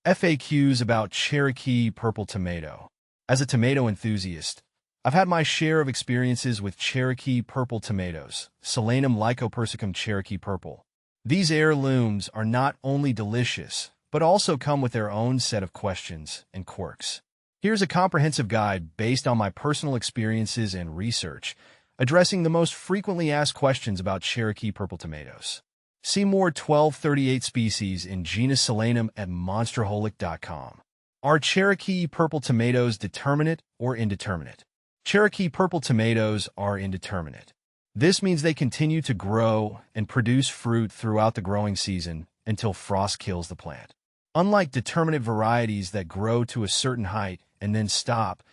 FAQs about Cherokee Purple Tomato. As a tomato enthusiast, I've had my share of experiences with Cherokee Purple tomatoes, Solanum lycopersicum Cherokee Purple. These heirlooms are not only delicious, but also come with their own set of questions and quirks. Here's a comprehensive guide based on my personal experiences and research, addressing the most frequently asked questions about Cherokee Purple tomatoes. See more 1238 species in genus Solanum at monsterholic.com. Are Cherokee Purple tomatoes determinate or indeterminate? Cherokee Purple tomatoes are indeterminate. This means they continue to grow and produce fruit throughout the growing season until frost kills the plant. Unlike determinate varieties that grow to a certain height and then stop,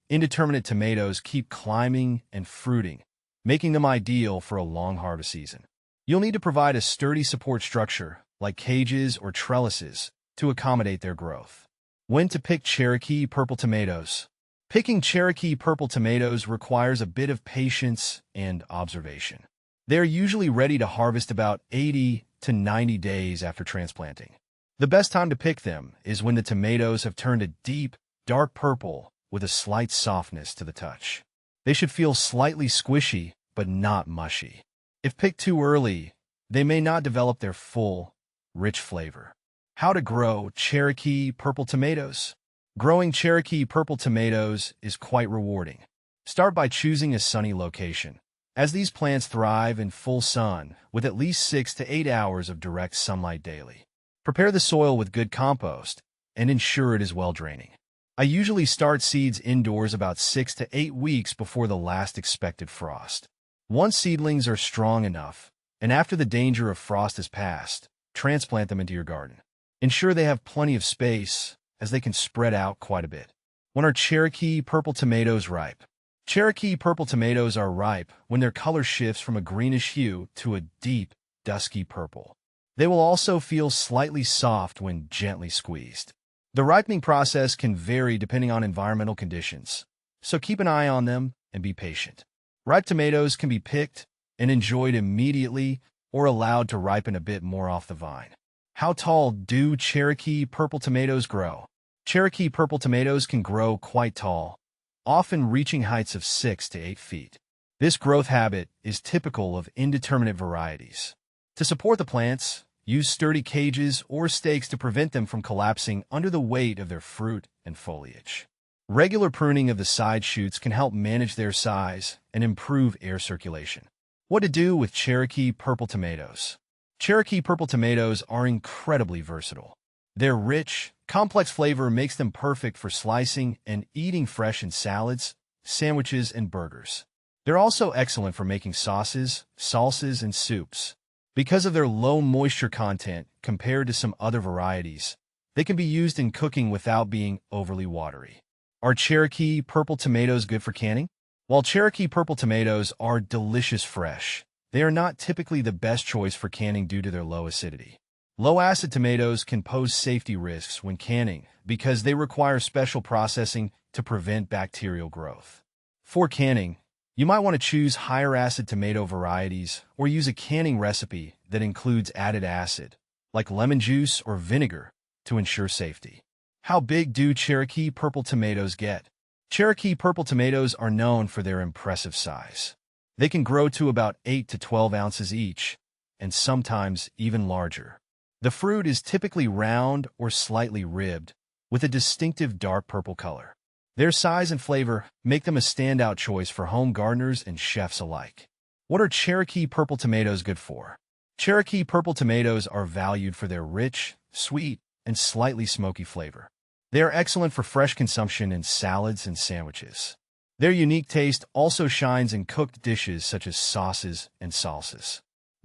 indeterminate tomatoes keep climbing and fruiting, making them ideal for a long harvest season. You'll need to provide a sturdy support structure, like cages or trellises, to accommodate their growth. When to pick Cherokee Purple tomatoes? Picking Cherokee Purple tomatoes requires a bit of patience and observation. They are usually ready to harvest about 80 to 90 days after transplanting. The best time to pick them is when the tomatoes have turned a deep, dark purple with a slight softness to the touch. They should feel slightly squishy, but not mushy. If picked too early, they may not develop their full, rich flavor. How to grow Cherokee Purple tomatoes? Growing Cherokee Purple tomatoes is quite rewarding. Start by choosing a sunny location, as these plants thrive in full sun with at least 6 to 8 hours of direct sunlight daily. Prepare the soil with good compost and ensure it is well draining. I usually start seeds indoors about 6 to 8 weeks before the last expected frost. Once seedlings are strong enough, and after the danger of frost is past, transplant them into your garden. Ensure they have plenty of space, as they can spread out quite a bit. When are Cherokee Purple tomatoes ripe? Cherokee Purple tomatoes are ripe when their color shifts from a greenish hue to a deep, dusky purple. They will also feel slightly soft when gently squeezed. The ripening process can vary depending on environmental conditions, so keep an eye on them and be patient. Ripe tomatoes can be picked and enjoyed immediately or allowed to ripen a bit more off the vine. How tall do Cherokee Purple tomatoes grow? Cherokee Purple tomatoes can grow quite tall, often reaching heights of 6 to 8 feet. This growth habit is typical of indeterminate varieties. To support the plants, use sturdy cages or stakes to prevent them from collapsing under the weight of their fruit and foliage. Regular pruning of the side shoots can help manage their size and improve air circulation. What to do with Cherokee Purple tomatoes? Cherokee Purple tomatoes are incredibly versatile. Their rich, complex flavor makes them perfect for slicing and eating fresh in salads, sandwiches, and burgers. They're also excellent for making sauces, salsas, and soups. Because of their low moisture content compared to some other varieties, they can be used in cooking without being overly watery. Are Cherokee Purple tomatoes good for canning? While Cherokee Purple tomatoes are delicious fresh, they are not typically the best choice for canning due to their low acidity. Low-acid tomatoes can pose safety risks when canning because they require special processing to prevent bacterial growth. For canning, you might want to choose higher-acid tomato varieties or use a canning recipe that includes added acid, like lemon juice or vinegar, to ensure safety. How big do Cherokee Purple tomatoes get? Cherokee Purple tomatoes are known for their impressive size. They can grow to about 8 to 12 ounces each, and sometimes even larger. The fruit is typically round or slightly ribbed, with a distinctive dark purple color. Their size and flavor make them a standout choice for home gardeners and chefs alike. What are Cherokee Purple tomatoes good for? Cherokee Purple tomatoes are valued for their rich, sweet, and slightly smoky flavor. They are excellent for fresh consumption in salads and sandwiches. Their unique taste also shines in cooked dishes such as sauces and salsas.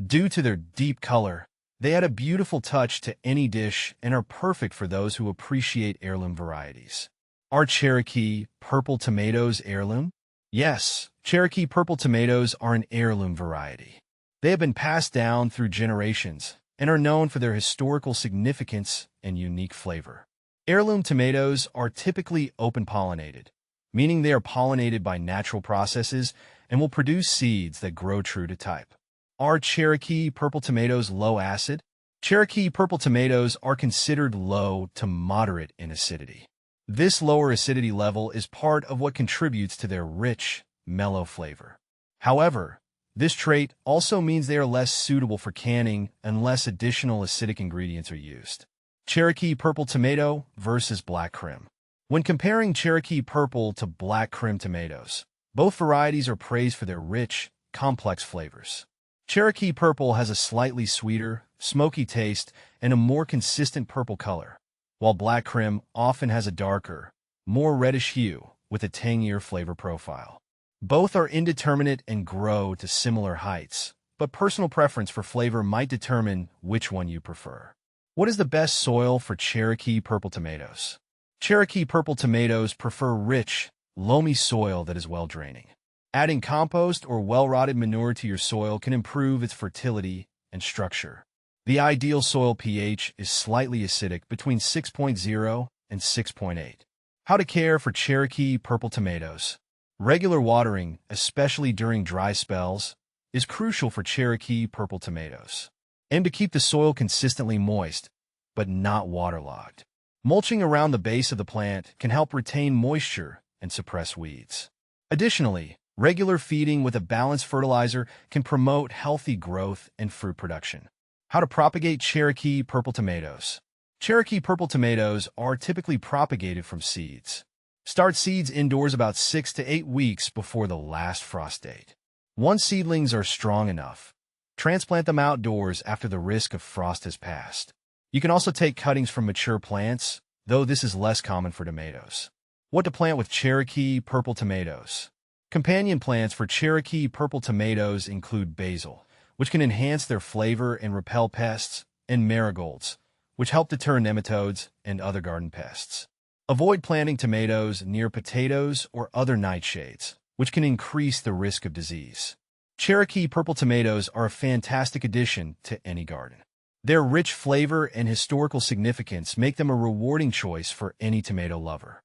Due to their deep color, they add a beautiful touch to any dish and are perfect for those who appreciate heirloom varieties. Are Cherokee Purple tomatoes heirloom? Yes, Cherokee Purple tomatoes are an heirloom variety. They have been passed down through generations and are known for their historical significance and unique flavor. Heirloom tomatoes are typically open-pollinated, meaning they are pollinated by natural processes and will produce seeds that grow true to type. Are Cherokee Purple tomatoes low acid? Cherokee purple tomatoes are considered low to moderate in acidity. This lower acidity level is part of what contributes to their rich, mellow flavor. However, this trait also means they are less suitable for canning unless additional acidic ingredients are used. Cherokee purple tomato versus black crim. When comparing Cherokee purple to black crim tomatoes, both varieties are praised for their rich, complex flavors. Cherokee purple has a slightly sweeter, smoky taste and a more consistent purple color, while black crim often has a darker, more reddish hue with a tangier flavor profile. Both are indeterminate and grow to similar heights, but personal preference for flavor might determine which one you prefer. What is the best soil for Cherokee purple tomatoes? Cherokee purple tomatoes prefer rich, loamy soil that is well-draining. Adding compost or well-rotted manure to your soil can improve its fertility and structure. The ideal soil pH is slightly acidic between 6.0 and 6.8. How to care for Cherokee purple tomatoes. Regular watering, especially during dry spells, is crucial for Cherokee purple tomatoes. Aim to keep the soil consistently moist, but not waterlogged. Mulching around the base of the plant can help retain moisture and suppress weeds. Additionally, regular feeding with a balanced fertilizer can promote healthy growth and fruit production. How to propagate Cherokee purple tomatoes. Cherokee purple tomatoes are typically propagated from seeds. Start seeds indoors about 6 to 8 weeks before the last frost date. Once seedlings are strong enough, transplant them outdoors after the risk of frost has passed. You can also take cuttings from mature plants, though this is less common for tomatoes. What to plant with Cherokee purple tomatoes. Companion plants for Cherokee purple tomatoes include basil, which can enhance their flavor and repel pests, and marigolds, which help deter nematodes and other garden pests. Avoid planting tomatoes near potatoes or other nightshades, which can increase the risk of disease. Cherokee purple tomatoes are a fantastic addition to any garden. Their rich flavor and historical significance make them a rewarding choice for any tomato lover.